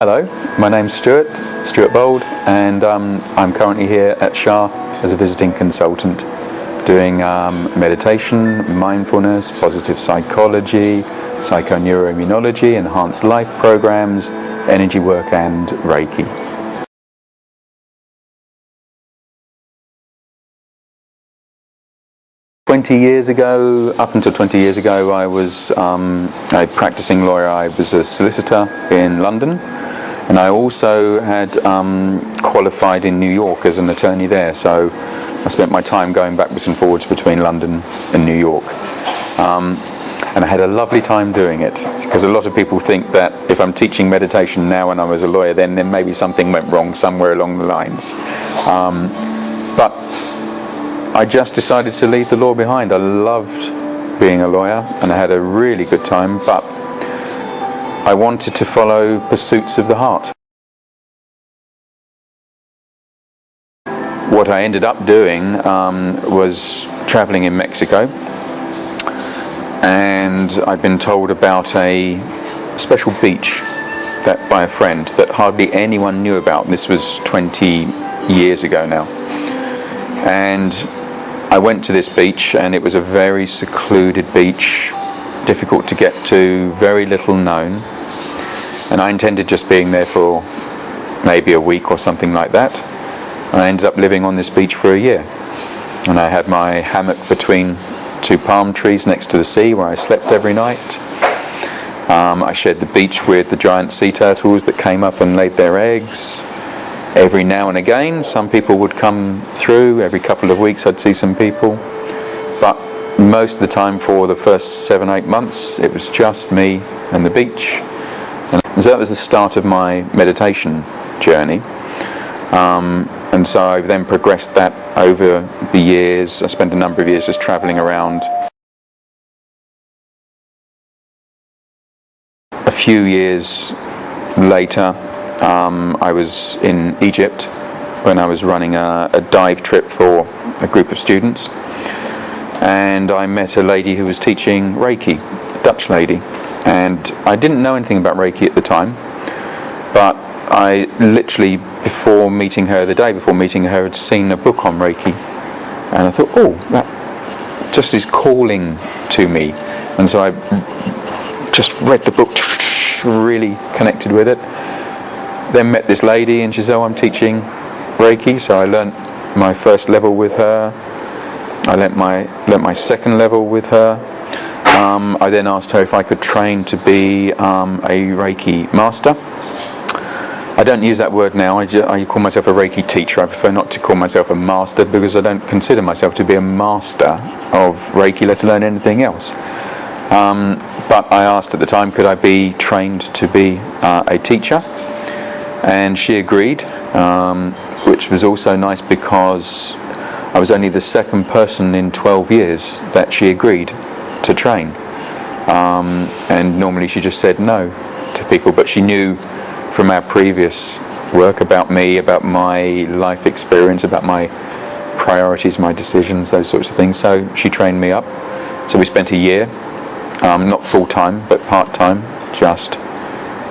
Hello, my name's Stuart Bold, and I'm currently here at SHA as a visiting consultant doing meditation, mindfulness, positive psychology, psychoneuroimmunology, enhanced life programs, energy work and Reiki. Up until 20 years ago, I was a practicing lawyer. I was a solicitor in London, and I also had qualified in New York as an attorney there. So I spent my time going backwards and forwards between London and New York. And I had a lovely time doing it, because a lot of people think that if I'm teaching meditation now and I was a lawyer, then maybe something went wrong somewhere along the lines. But I just decided to leave the law behind. I loved being a lawyer and I had a really good time, but I wanted to follow pursuits of the heart. What I ended up doing was traveling in Mexico, and I'd been told about a special beach that by a friend that hardly anyone knew about. This was 20 years ago now. And I went to this beach, and it was a very secluded beach, difficult to get to, very little known. And I intended just being there for maybe a week or something like that. And I ended up living on this beach for a year. And I had my hammock between two palm trees next to the sea where I slept every night. I shared the beach with the giant sea turtles that came up and laid their eggs. Every now and again, some people would come through. Every couple of weeks, I'd see some people. But most of the time, for the first 7-8 months, it was just me and the beach. And so that was the start of my meditation journey. And so I then progressed that over the years. I spent a number of years just traveling around. A few years later, I was in Egypt when I was running a dive trip for a group of students, and I met a lady who was teaching Reiki, a Dutch lady, and I didn't know anything about Reiki at the time, but I literally, the day before meeting her, had seen a book on Reiki, and I thought, oh, that just is calling to me, and so I just read the book, really connected with it. Then met this lady, and she said, oh, I'm teaching Reiki. So I learnt my first level with her. I learnt my second level with her. I then asked her if I could train to be a Reiki master. I don't use that word now. I call myself a Reiki teacher. I prefer not to call myself a master, because I don't consider myself to be a master of Reiki, let alone anything else. But I asked at the time, could I be trained to be a teacher? And she agreed, which was also nice, because I was only the second person in 12 years that she agreed to train. And normally she just said no to people, but she knew from our previous work about me, about my life experience, about my priorities, my decisions, those sorts of things. So she trained me up. So we spent a year, not full-time, but part-time, just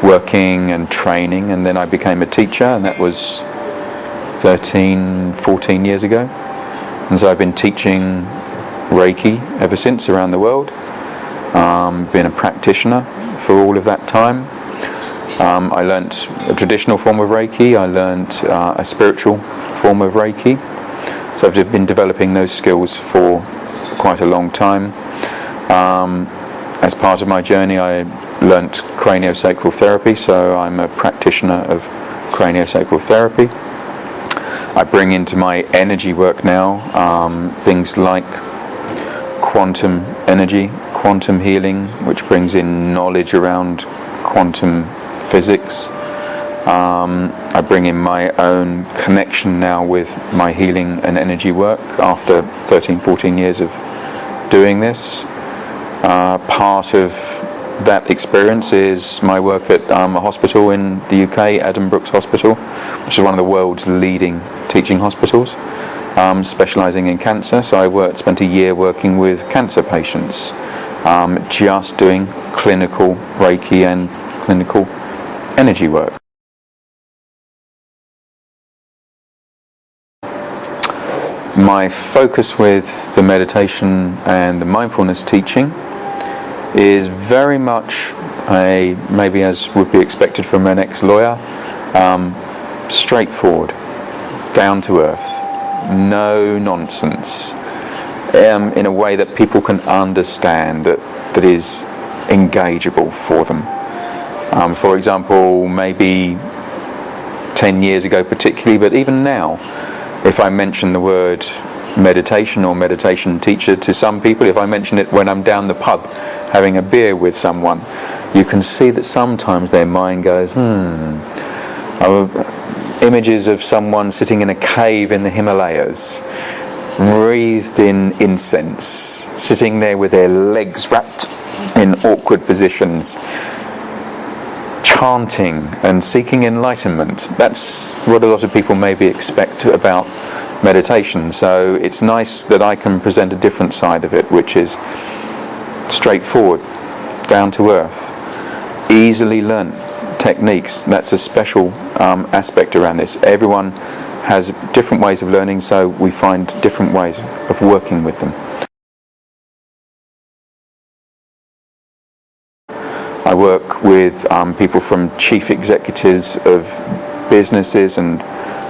working and training, and then I became a teacher, and that was 14 years ago. And so I've been teaching Reiki ever since around the world. Been a practitioner for all of that time. I learnt a traditional form of Reiki, I learnt a spiritual form of Reiki. So I've been developing those skills for quite a long time. As part of my journey, I learnt craniosacral therapy, so I'm a practitioner of craniosacral therapy. I bring into my energy work now things like quantum energy, quantum healing, which brings in knowledge around quantum physics. I bring in my own connection now with my healing and energy work after 13-14 years of doing this. Part of that experience is my work at a hospital in the UK, Adam Brooks Hospital, which is one of the world's leading teaching hospitals, specialising in cancer. So I spent a year working with cancer patients, just doing clinical Reiki and clinical energy work. my focus with the meditation and the mindfulness teaching is very much maybe as would be expected from an ex-lawyer, straightforward, down to earth, no nonsense, in a way that people can understand, that is engageable for them. For example, maybe 10 years ago particularly, but even now, if I mention the word meditation or meditation teacher to some people, if I mention it when I'm down the pub having a beer with someone, you can see that sometimes their mind goes, images of someone sitting in a cave in the Himalayas, wreathed in incense, sitting there with their legs wrapped in awkward positions, chanting and seeking enlightenment. That's what a lot of people maybe expect about meditation. So it's nice that I can present a different side of it, which is straightforward, down to earth, easily learnt techniques. That's a special aspect around this. Everyone has different ways of learning, so we find different ways of working with them. I work with people from chief executives of businesses and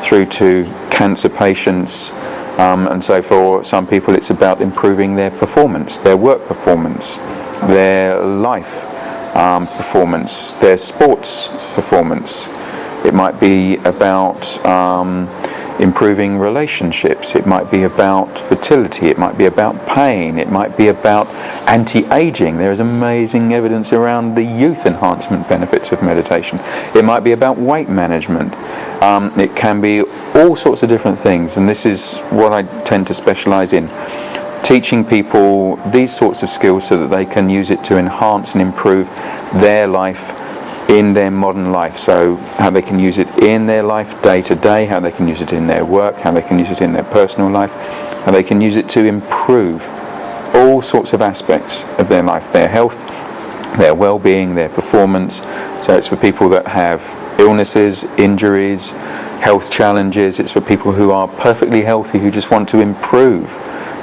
through to cancer patients, and so for some people it's about improving their performance, their work performance, their life performance, their sports performance. It might be about improving relationships, it might be about fertility, it might be about pain, it might be about anti-aging. There is amazing evidence around the youth enhancement benefits of meditation. It might be about weight management. It can be all sorts of different things, and this is what I tend to specialize in, teaching people these sorts of skills so that they can use it to enhance and improve their life in their modern life. So how they can use it in their life day to day, how they can use it in their work, how they can use it in their personal life, how they can use it to improve all sorts of aspects of their life, their health, their well-being, their performance. So it's for people that have illnesses, injuries, health challenges. It's for people who are perfectly healthy, who just want to improve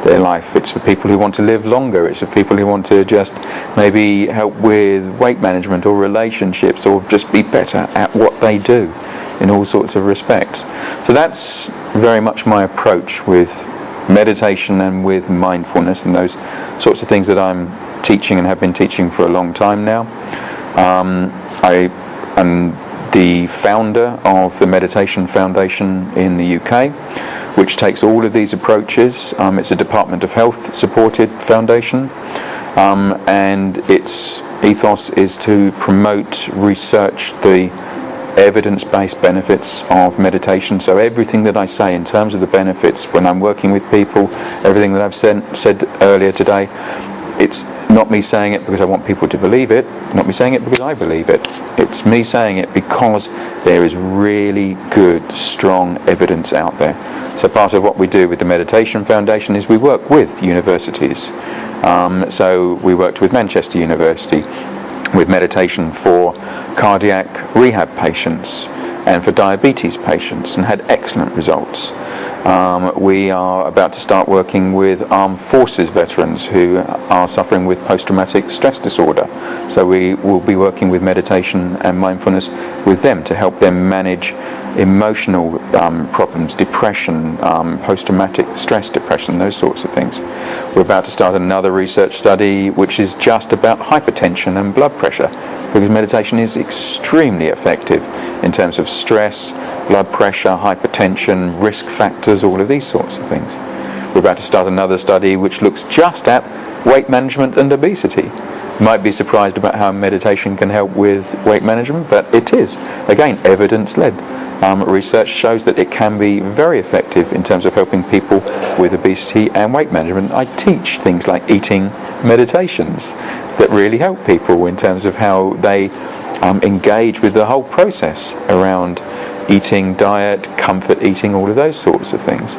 their life. It's for people who want to live longer. It's for people who want to just maybe help with weight management or relationships, or just be better at what they do in all sorts of respects. So that's very much my approach with meditation and with mindfulness and those sorts of things that I'm teaching and have been teaching for a long time now. I am the founder of the Meditation Foundation in the UK, which takes all of these approaches. It's a Department of Health supported foundation, and its ethos is to promote, research the evidence-based benefits of meditation. So everything that I say in terms of the benefits when I'm working with people, everything that I've said earlier today, it's not me saying it because I want people to believe it, not me saying it because I believe it. It's me saying it because there is really good, strong evidence out there. So part of what we do with the Meditation Foundation is we work with universities. So we worked with Manchester University with meditation for cardiac rehab patients and for diabetes patients, and had excellent results. We are about to start working with armed forces veterans who are suffering with post-traumatic stress disorder. So we will be working with meditation and mindfulness with them to help them manage emotional problems, depression, post-traumatic stress depression, those sorts of things. We're about to start another research study which is just about hypertension and blood pressure, because meditation is extremely effective in terms of stress, blood pressure, hypertension, risk factors, all of these sorts of things. We're about to start another study which looks just at weight management and obesity. You might be surprised about how meditation can help with weight management, but it is, again, evidence-led. Research shows that it can be very effective in terms of helping people with obesity and weight management. I teach things like eating meditations that really help people in terms of how they engage with the whole process around eating, diet, comfort eating, all of those sorts of things.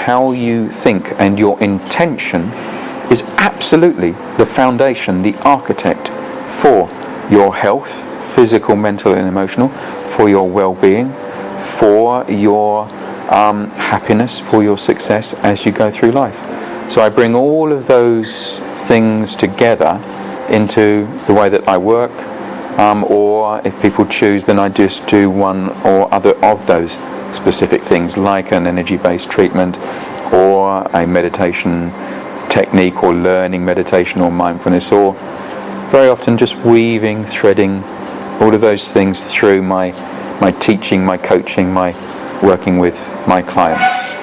How you think and your intention is absolutely the foundation, the architect for your health, physical, mental and emotional, for your well-being, for your happiness, for your success as you go through life. So I bring all of those things together into the way that I work, or if people choose, then I just do one or other of those specific things, like an energy-based treatment or a meditation technique, or learning meditation or mindfulness, or very often just weaving, threading all of those things through my teaching, my coaching, my working with my clients.